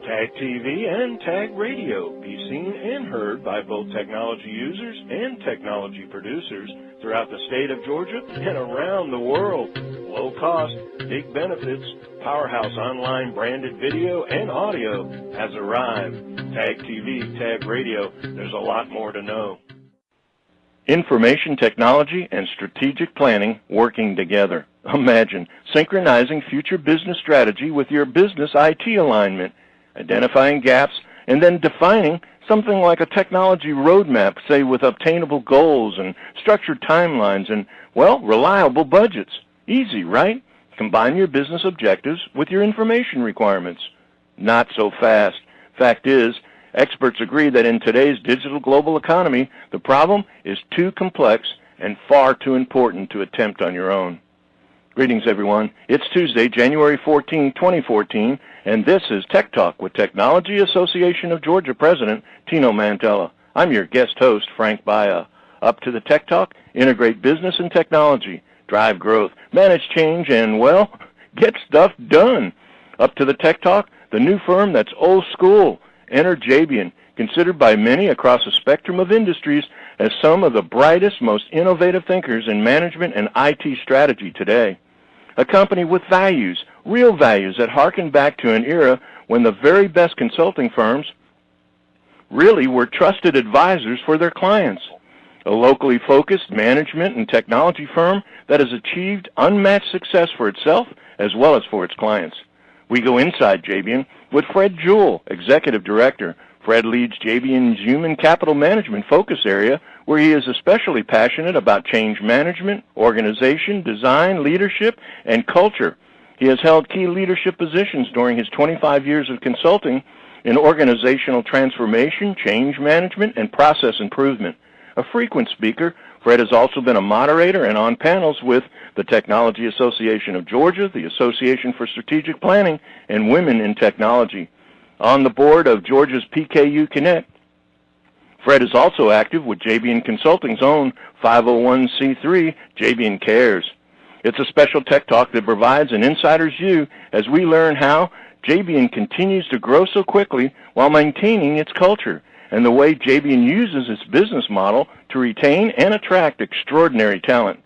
Tag TV and Tag Radio. Be seen and heard by both technology users and technology producers throughout the state of Georgia and around the world. Low cost, big benefits, powerhouse online branded video and audio has arrived. Tag TV, Tag Radio, there's a lot more to know. Information technology and strategic planning working together. Imagine synchronizing future business strategy with your business IT alignment, identifying gaps, and then defining something like a technology roadmap, say with obtainable goals and structured timelines and, well, reliable budgets. Easy, right? Combine your business objectives with your information requirements. Not so fast. Fact is, experts agree that in today's digital global economy, the problem is too complex and far too important to attempt on your own. Greetings, everyone. It's Tuesday, January 14, 2014, and this is Tech Talk with Technology Association of Georgia President Tino Mantella. I'm your guest host, Frank Baia. Up to the Tech Talk, integrate business and technology, drive growth, manage change, and, well, get stuff done. Up to the Tech Talk, the new firm that's old school. Enter Jabian, considered by many across a spectrum of industries as some of the brightest, most innovative thinkers in management and IT strategy today. A company with values, real values that harken back to an era when the very best consulting firms really were trusted advisors for their clients. A locally focused management and technology firm that has achieved unmatched success for itself as well as for its clients. We go inside Jabian with Fred Jewell, Executive Director. Fred leads Jabian's human capital management focus area, where he is especially passionate about change management, organization, design, leadership, and culture. He has held key leadership positions during his 25 years of consulting in organizational transformation, change management, and process improvement. A frequent speaker, Fred has also been a moderator and on panels with the Technology Association of Georgia, the Association for Strategic Planning, and Women in Technology. On the board of Georgia's PKU Connect, Fred is also active with Jabian Consulting's own 501c3, Jabian Cares. It's a special tech talk that provides an insider's view as we learn how Jabian continues to grow so quickly while maintaining its culture, and the way Jabian uses its business model to retain and attract extraordinary talent.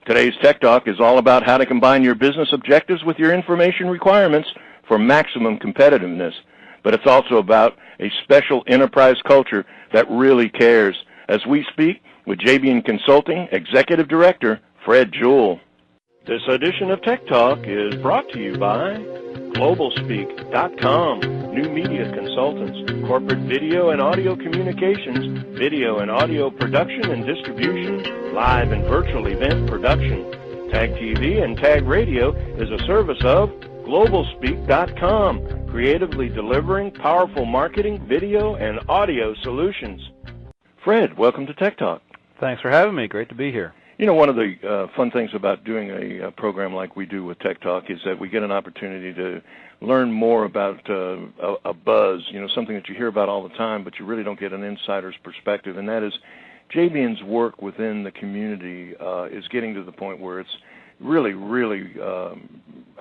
Today's Tech Talk is all about how to combine your business objectives with your information requirements for maximum competitiveness. But it's also about a special enterprise culture that really cares. As we speak with Jabian Consulting Executive Director Fred Jewell. This edition of Tech Talk is brought to you by GlobalSpeak.com, new media consultants, corporate video and audio communications, video and audio production and distribution, live and virtual event production. Tag TV and Tag Radio is a service of GlobalSpeak.com, creatively delivering powerful marketing, video, and audio solutions. Fred, welcome to Tech Talk. Thanks for having me. Great to be here. You know, one of the fun things about doing a program like we do with Tech Talk is that we get an opportunity to learn more about a buzz, you know, something that you hear about all the time, but you really don't get an insider's perspective, and that is Jabian's work within the community is getting to the point where it's really,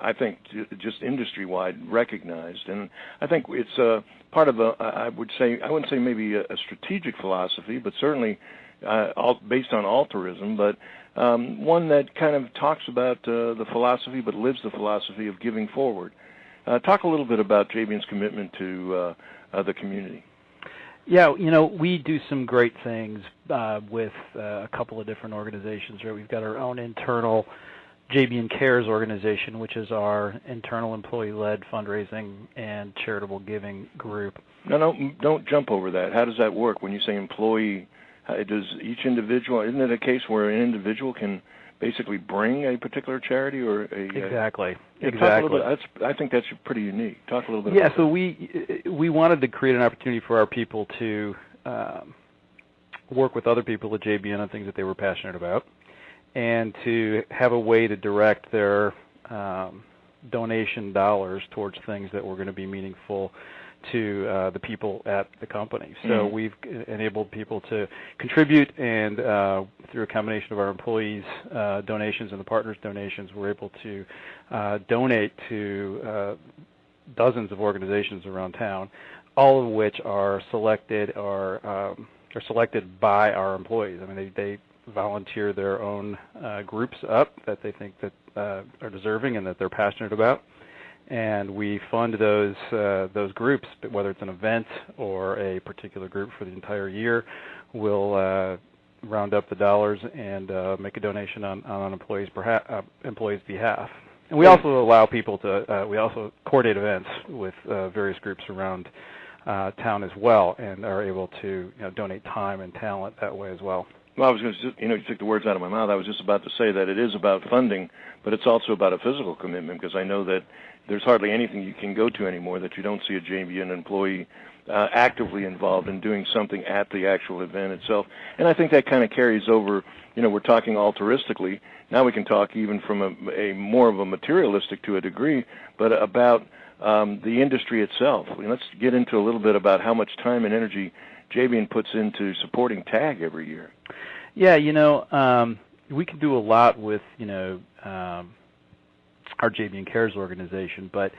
I think, just industry-wide recognized. And I think it's part of I wouldn't say maybe a strategic philosophy, but certainly based on altruism, but one that kind of talks about the philosophy but lives the philosophy of giving forward. Talk a little bit about Jabian's commitment to the community. Yeah, you know, we do some great things with a couple of different organizations. Right? We've got our own internal Jabian Cares organization, which is our internal employee-led fundraising and charitable giving group. No, don't jump over that. How does that work when you say employee? Does each individual, isn't it a case where an individual can basically bring a particular charity or a... Exactly. Talk a little bit, I think that's pretty unique. Talk a little bit about that. Yeah, so we wanted to create an opportunity for our people to work with other people at Jabian on things that they were passionate about and to have a way to direct their donation dollars towards things that were going to be meaningful to the people at the company. So we've enabled people to contribute, and through a combination of our employees' donations and the partners' donations, we're able to donate to dozens of organizations around town, all of which are selected by our employees. I mean, they volunteer their own groups up that they think that are deserving and that they're passionate about, and we fund those groups, whether it's an event or a particular group for the entire year. We'll round up the dollars and make a donation on an employee's behalf. And we also allow people to, we also coordinate events with various groups around town as well, and are able to donate time and talent that way as well. Well, I was going to, you took the words out of my mouth. I was just about to say that it is about funding, but it's also about a physical commitment, because I know that there's hardly anything you can go to anymore that you don't see a Jabian employee actively involved in doing something at the actual event itself. And I think that kind of carries over, we're talking altruistically. Now we can talk even from a more of a materialistic to a degree, but about the industry itself. Let's get into a little bit about how much time and energy Jabian puts into supporting TAG every year. Yeah, we can do a lot with, our Jabian Cares organization, but,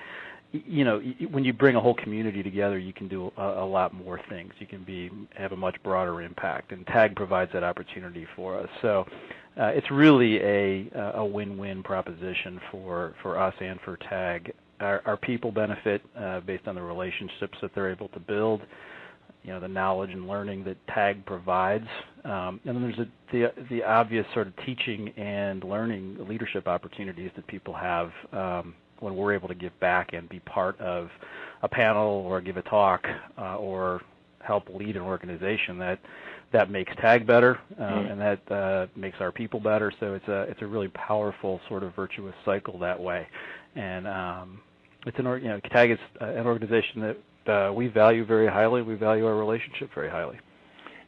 when you bring a whole community together, you can do a lot more things. You can have a much broader impact, and TAG provides that opportunity for us. So it's really a win-win proposition for us and for TAG. Our people benefit based on the relationships that they're able to build, the knowledge and learning that TAG provides. And then there's the obvious sort of teaching and learning leadership opportunities that people have when we're able to give back and be part of a panel or give a talk or help lead an organization that makes TAG better and that makes our people better. So it's a really powerful sort of virtuous cycle that way. And TAG is an organization that we value very highly. We value our relationship very highly.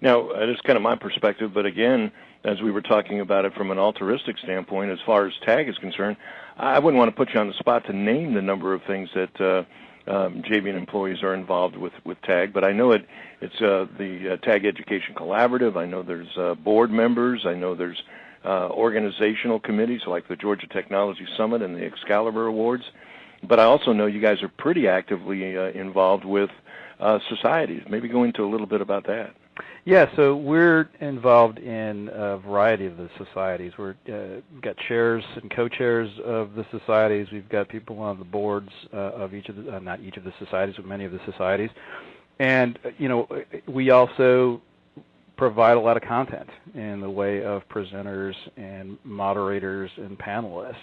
Now, it is kind of my perspective, but again, as we were talking about it from an altruistic standpoint, as far as TAG is concerned, I wouldn't want to put you on the spot to name the number of things that Jabian employees are involved with TAG, but I know it's the TAG Education Collaborative. I know there's board members. I know there's organizational committees like the Georgia Technology Summit and the Excalibur Awards. But I also know you guys are pretty actively involved with societies. Maybe go into a little bit about that. Yeah, so we're involved in a variety of the societies. We've got chairs and co-chairs of the societies. We've got people on the boards of each of the, not each of the societies, but many of the societies. And, we also provide a lot of content in the way of presenters and moderators and panelists.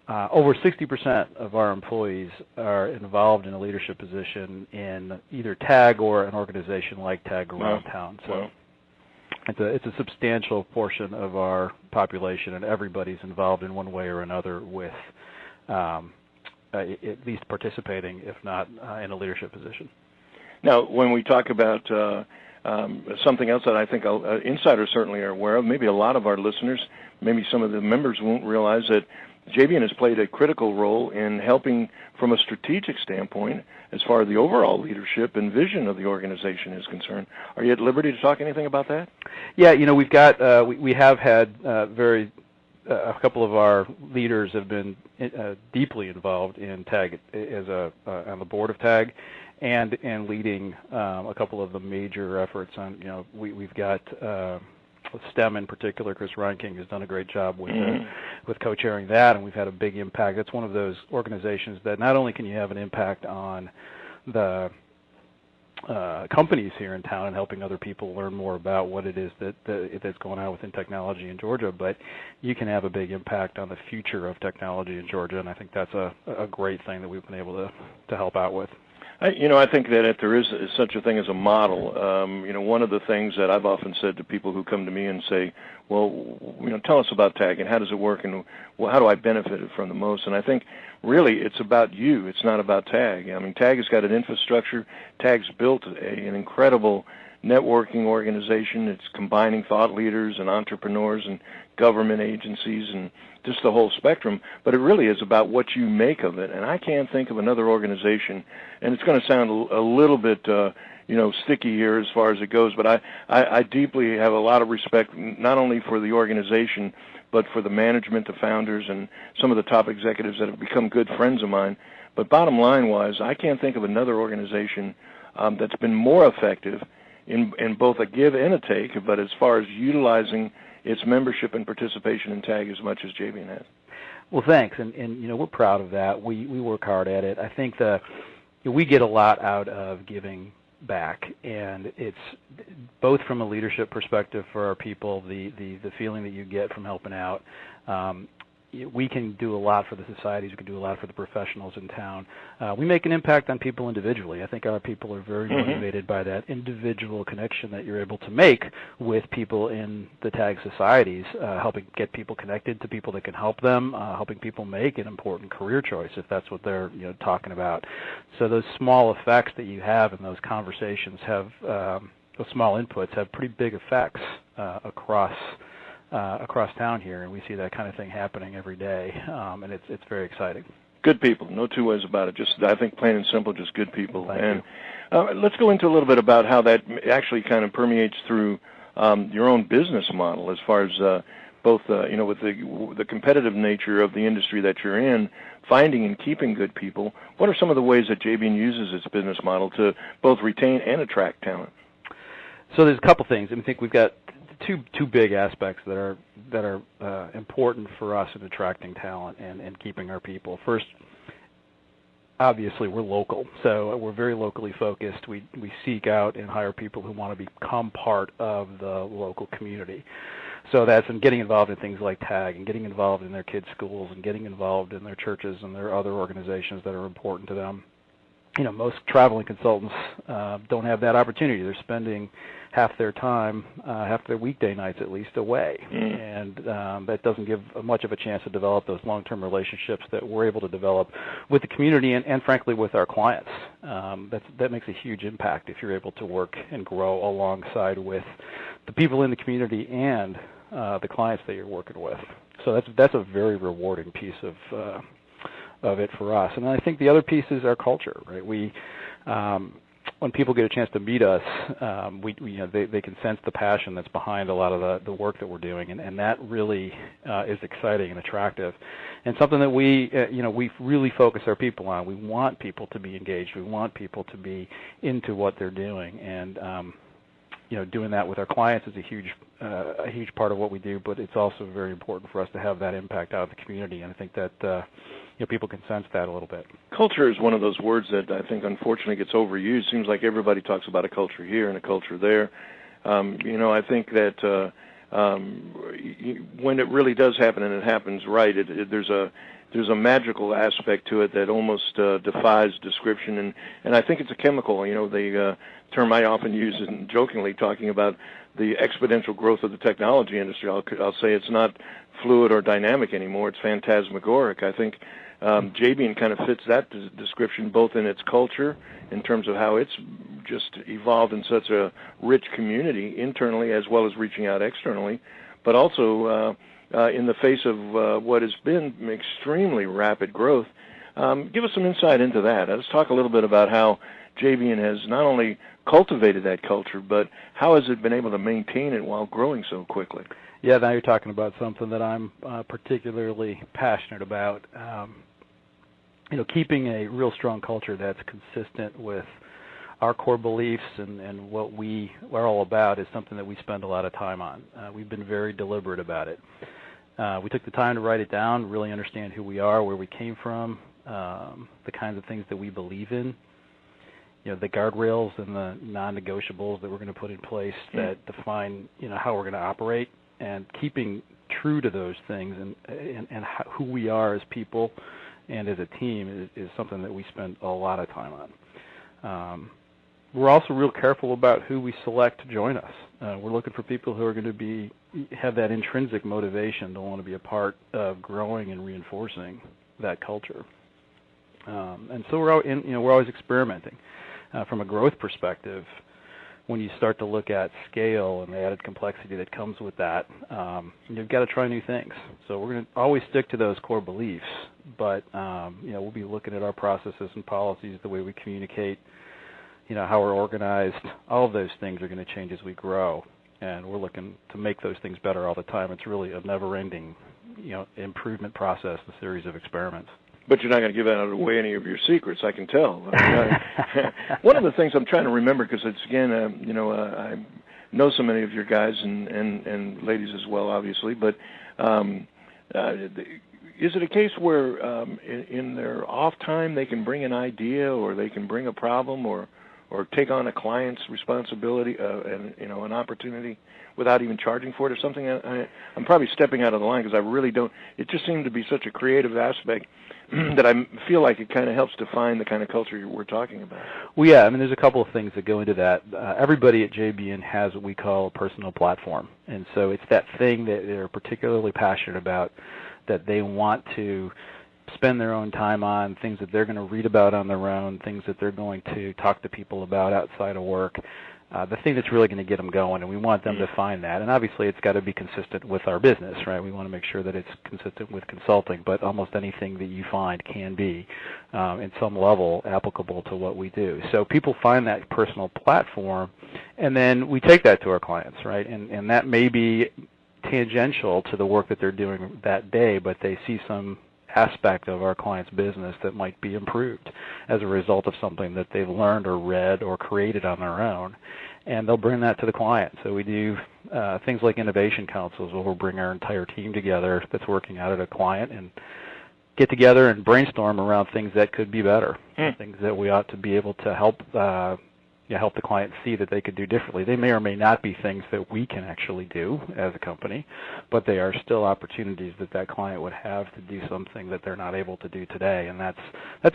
Over 60% of our employees are involved in a leadership position in either TAG or an organization like TAG around town. So it's a substantial portion of our population, and everybody's involved in one way or another with at least participating, if not in a leadership position. Now, when we talk about something else that I think insiders certainly are aware of, maybe a lot of our listeners, maybe some of the members won't realize that Jabian has played a critical role in helping from a strategic standpoint as far as the overall leadership and vision of the organization is concerned. Are you at liberty to talk anything about that? Yeah, we've got, we have had a couple of our leaders have been deeply involved in TAG on the board of TAG and leading a couple of the major efforts on, we've got STEM in particular. Chris Reinking has done a great job with co-chairing that, and we've had a big impact. That's one of those organizations that not only can you have an impact on the companies here in town and helping other people learn more about what it is that's going on within technology in Georgia, but you can have a big impact on the future of technology in Georgia, and I think that's a great thing that we've been able to help out with. I think that if there is such a thing as a model, one of the things that I've often said to people who come to me and say, well, tell us about TAG and how does it work and how do I benefit from the most? And I think really it's about you. It's not about TAG. I mean, TAG has got an infrastructure. TAG's built an incredible networking organization. It's combining thought leaders and entrepreneurs and government agencies and just the whole spectrum, but it really is about what you make of it. And I can't think of another organization, and it's going to sound a little bit, sticky here as far as it goes, but I deeply have a lot of respect not only for the organization, but for the management, the founders, and some of the top executives that have become good friends of mine. But bottom line-wise, I can't think of another organization that's been more effective in both a give and a take, but as far as utilizing its membership and participation in TAG as much as Jabian has. Well, thanks, and we're proud of that. We work hard at it. I think we get a lot out of giving back, and it's both from a leadership perspective for our people, the feeling that you get from helping out. We can do a lot for the societies. We can do a lot for the professionals in town. We make an impact on people individually. I think our people are very motivated by that individual connection that you're able to make with people in the TAG societies, helping get people connected to people that can help them, helping people make an important career choice if that's what they're talking about. So those small effects that you have in those conversations have, those small inputs have pretty big effects across town here, and we see that kind of thing happening every day, and it's very exciting. Good people, no two ways about it. Just, I think, plain and simple, just good people. Thank you. Let's go into a little bit about how that actually kind of permeates through your own business model, as far as both, with the competitive nature of the industry that you're in, finding and keeping good people. What are some of the ways that Jabian uses its business model to both retain and attract talent? So there's a couple things. I think we've got two big aspects that are important for us in attracting talent and keeping our people. First, obviously, we're local, so we're very locally focused. We seek out and hire people who want to become part of the local community. So that's in getting involved in things like TAG and getting involved in their kids' schools and getting involved in their churches and their other organizations that are important to them. Most traveling consultants don't have that opportunity. They're spending half their time, half their weekday nights at least, away, and that doesn't give much of a chance to develop those long-term relationships that we're able to develop with the community and frankly, with our clients. That makes a huge impact if you're able to work and grow alongside with the people in the community and the clients that you're working with. So that's a very rewarding piece of it for us. And I think the other piece is our culture, right? When people get a chance to meet us, they can sense the passion that's behind a lot of the work that we're doing, and that really is exciting and attractive, and something that we really focus our people on. We want people to be engaged. We want people to be into what they're doing, and doing that with our clients is a huge part of what we do. But it's also very important for us to have that impact out of the community, and I think that people can sense that a little bit. Culture is one of those words that I think unfortunately gets overused. Seems like everybody talks about a culture here and a culture there. I think that when it really does happen and it happens right, there's a magical aspect to it that almost defies description, and I think it's a chemical. The term I often use, and jokingly talking about the exponential growth of the technology industry, I'll say it's not fluid or dynamic anymore. It's phantasmagoric. I think Jabian kind of fits that description, both in its culture, in terms of how it's just evolved in such a rich community internally as well as reaching out externally, but also in the face of what has been extremely rapid growth. Give us some insight into that. Let's talk a little bit about how Jabian has not only cultivated that culture, but how has it been able to maintain it while growing so quickly? Yeah, now you're talking about something that I'm particularly passionate about. Keeping a real strong culture that's consistent with our core beliefs and what we are all about is something that we spend a lot of time on. We've been very deliberate about it. We took the time to write it down, really understand who we are, where we came from, the kinds of things that we believe in, the guardrails and the non-negotiables that we're going to put in place that define, how we're going to operate, and keeping true to those things and who we are as people and as a team is something that we spend a lot of time on. We're also real careful about who we select to join us. We're looking for people who are going to have that intrinsic motivation to want to be a part of growing and reinforcing that culture. And so we're always experimenting. From a growth perspective, when you start to look at scale and the added complexity that comes with that, you've got to try new things. So we're going to always stick to those core beliefs, but we'll be looking at our processes and policies, the way we communicate, how we're organized. All of those things are going to change as we grow, and we're looking to make those things better all the time. It's really a never-ending, improvement process, a series of experiments. But you're not going to give out away any of your secrets, I can tell. One of the things I'm trying to remember, because it's, again, I know so many of your guys and ladies as well, obviously, but is it a case where in their off time they can bring an idea, or they can bring a problem, or take on a client's responsibility and an opportunity without even charging for it or something? I'm probably stepping out of the line because I really don't. It just seemed to be such a creative aspect that I feel like it kind of helps define the kind of culture we're talking about. Well, yeah, I mean, there's a couple of things that go into that. Everybody at Jabian has what we call a personal platform, and so it's that thing that they're particularly passionate about, that they want to spend their own time on, things that they're going to read about on their own, things that they're going to talk to people about outside of work, the thing that's really going to get them going, and we want them to find that. And obviously it's got to be consistent with our business, right? We want to make sure that it's consistent with consulting, but almost anything that you find can be, in some level, applicable to what we do. So people find that personal platform, and then we take that to our clients, right? And that may be tangential to the work that they're doing that day, but they see some aspect of our client's business that might be improved as a result of something that they've learned or read or created on their own, and they'll bring that to the client. So we do things like innovation councils, where we'll bring our entire team together that's working out at a client and get together and brainstorm around things that could be better, things that we ought to be able to help the client see that they could do differently. They may or may not be things that we can actually do as a company, but they are still opportunities that client would have to do something that they're not able to do today, and that's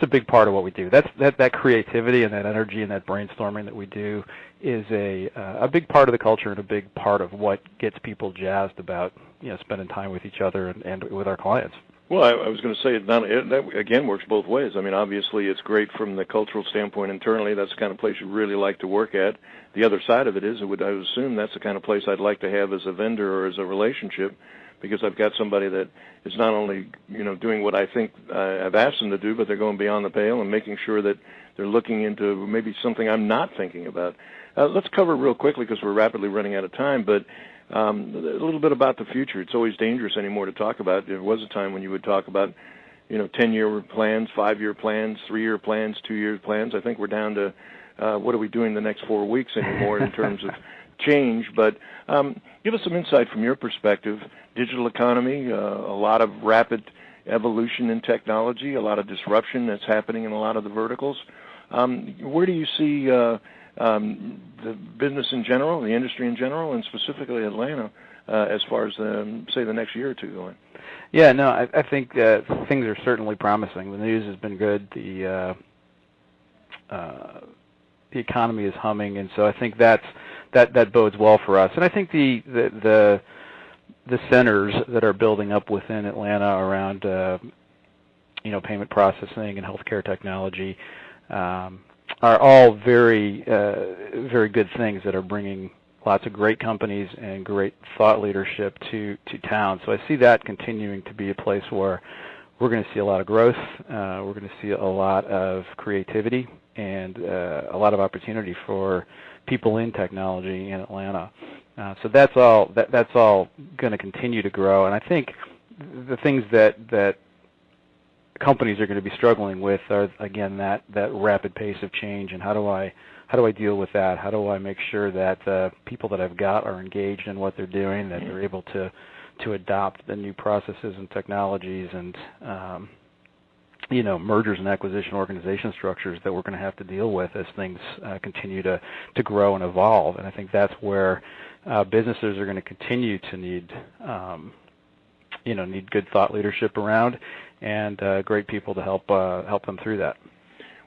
a big part of what we do. That creativity and that energy and that brainstorming that we do is a big part of the culture and a big part of what gets people jazzed about spending time with each other and with our clients. Well, I was going to say that again works both ways. I mean, obviously it's great from the cultural standpoint internally. That's the kind of place you really like to work at. The other side of it is, I would assume that's the kind of place I'd like to have as a vendor or as a relationship, because I've got somebody that is not only doing what I think I've asked them to do, but they're going beyond the pale and making sure that they're looking into maybe something I'm not thinking about. Let's cover real quickly, because we're rapidly running out of time, but a little bit about the future. It's always dangerous anymore to talk about. There was a time when you would talk about, 10-year plans, 5-year plans, 3-year plans, 2-year plans. I think we're down to what are we doing the next 4 weeks anymore in terms of change. But give us some insight from your perspective. Digital economy, a lot of rapid evolution in technology, a lot of disruption that's happening in a lot of the verticals. Where do you see the business in general, the industry in general, and specifically Atlanta, as far as, say, the next year or two going? Yeah, no, I think things are certainly promising. The news has been good. The economy is humming, and so I think that bodes well for us. And I think the centers that are building up within Atlanta around payment processing and healthcare technology are all very very good things that are bringing lots of great companies and great thought leadership to town. So I see that continuing to be a place where we're going to see a lot of growth. We're going to see a lot of creativity and a lot of opportunity for people in technology in Atlanta. So that's all going to continue to grow. And I think the things that companies are going to be struggling with are, again, that rapid pace of change, and how do I deal with that? How do I make sure that the people that I've got are engaged in what they're doing, that they're able to adopt the new processes and technologies and mergers and acquisition organization structures that we're going to have to deal with as things continue to grow and evolve. And I think that's where businesses are going to continue to need good thought leadership around, and great people to help them through that.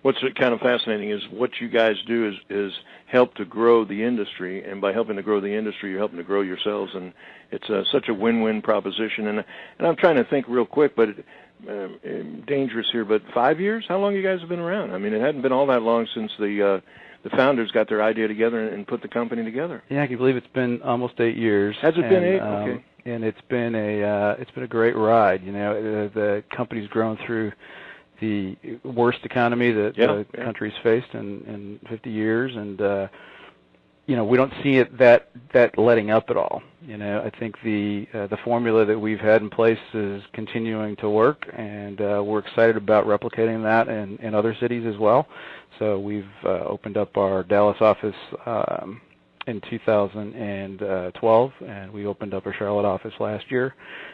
What's kind of fascinating is what you guys do is help to grow the industry, and by helping to grow the industry, you're helping to grow yourselves, and it's such a win-win proposition. And I'm trying to think real quick, but dangerous here, but 5 years? How long you guys have been around? I mean, it hadn't been all that long since the founders got their idea together and put the company together. Yeah, I can believe it's been almost 8 years. Has it been 8? Okay. And it's been a great ride. The company's grown through the worst economy that the country's faced in 50 years, and we don't see it that letting up at all. I think the formula that we've had in place is continuing to work, and we're excited about replicating that in other cities as well. So we've opened up our Dallas office in 2012, and we opened up our Charlotte office last year.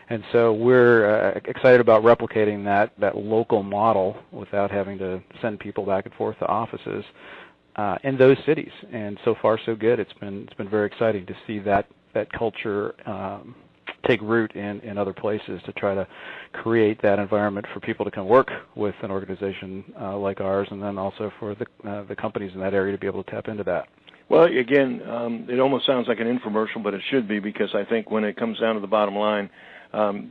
And so we're excited about replicating that local model without having to send people back and forth to offices in those cities. And so far, so good. It's been very exciting to see that culture take root in other places, to try to create that environment for people to come work with an organization like ours, and then also for the companies in that area to be able to tap into that. Well, again, it almost sounds like an infomercial, but it should be, because I think when it comes down to the bottom line,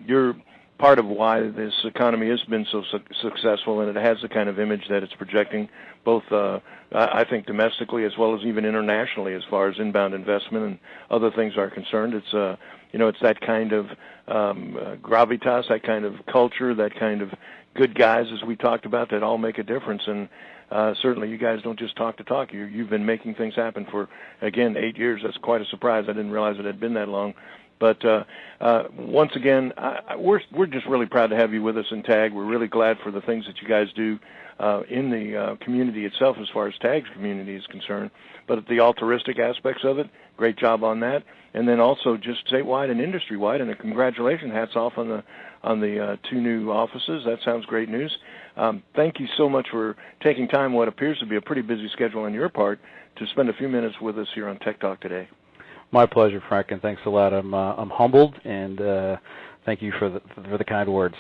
you're part of why this economy has been so successful, and it has the kind of image that it's projecting, both, I think, domestically as well as even internationally, as far as inbound investment and other things are concerned. It's, it's that kind of gravitas, that kind of culture, that kind of good guys, as we talked about, that all make a difference. And certainly you guys don't just talk the talk. You've been making things happen for, again, 8 years. That's quite a surprise. I didn't realize it had been that long. But once again, we're just really proud to have you with us in TAG. We're really glad for the things that you guys do in the community itself, as far as TAG's community is concerned. But the altruistic aspects of it, great job on that. And then also just statewide and industry-wide, and a congratulations, hats off on the 2 new offices. That sounds great news. Thank you so much for taking time, what appears to be a pretty busy schedule on your part, to spend a few minutes with us here on Tech Talk today. My pleasure, Frank, and thanks a lot. I'm humbled, and thank you for the kind words.